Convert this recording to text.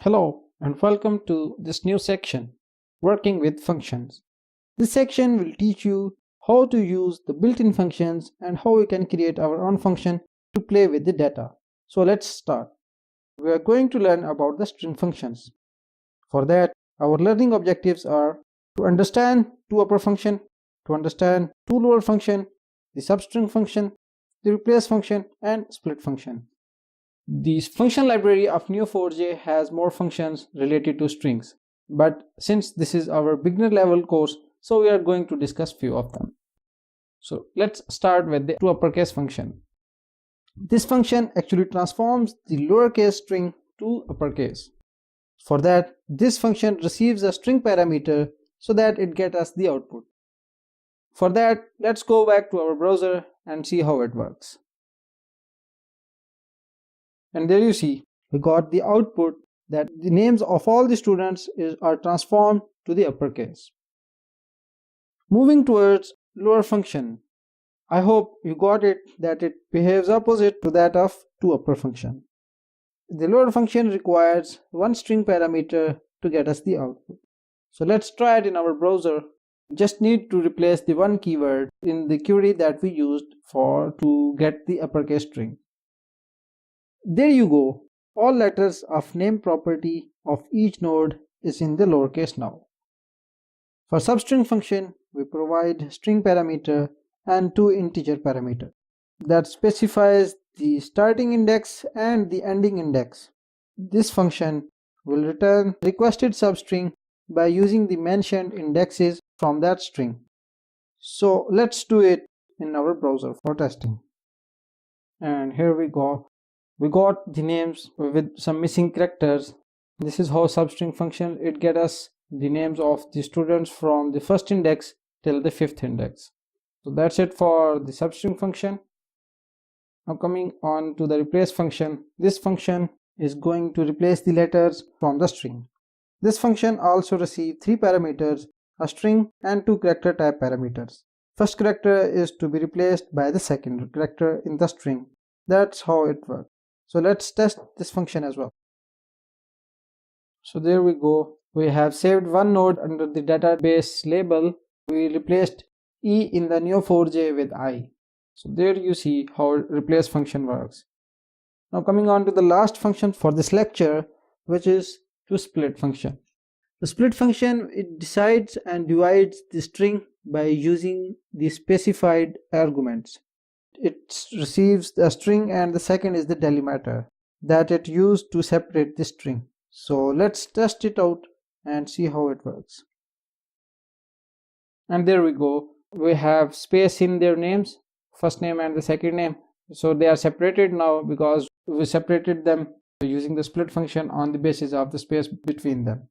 Hello and welcome to this new section, Working with Functions. This section will teach you how to use the built-in functions and how we can create our own function to play with the data. So let's start. We are going to learn about the string functions. For that, our learning objectives are to understand two upper function, to understand two lower function, the substring function, the replace function and split function. The function library of Neo4j has more functions related to strings, but since this is our beginner level course, so we are going to discuss few of them. So let's start with the toUpperCase function. This function actually transforms the lowercase string to uppercase. For that, this function receives a string parameter so that it gets us the output. For that, let's go back to our browser and see how it works. And there you see, we got the output that the names of all the students are transformed to the uppercase. Moving towards lower function, I hope you got it that it behaves opposite to that of toUpper function. The lower function requires one string parameter to get us the output. So let's try it in our browser. We just need to replace the one keyword in the query that we used to get the uppercase string. There you go, all letters of name property of each node is in the lowercase now. For substring function, we provide string parameter and two integer parameter that specifies the starting index and the ending index. This function will return requested substring by using the mentioned indexes from that string. So let's do it in our browser for testing. And here we go. We got the names with some missing characters. This is how substring function it get us the names of the students from the first index till the fifth index. So that's it for the substring function. Now coming on to the replace function. This function is going to replace the letters from the string. This function also receives three parameters, a string and two character type parameters. First character is to be replaced by the second character in the string. That's how it works. So let's test this function as well. So there we go. We have saved one node under the database label. We replaced E in the Neo4j with I. So there you see how replace function works. Now coming on to the last function for this lecture, which is toSplit function. The split function, it decides and divides the string by using the specified arguments. It receives the string and the second is the delimiter that it used to separate the string. So let's test it out and see how it works. And there we go. We have space in their names, first name and the second name. So they are separated now because we separated them using the split function on the basis of the space between them.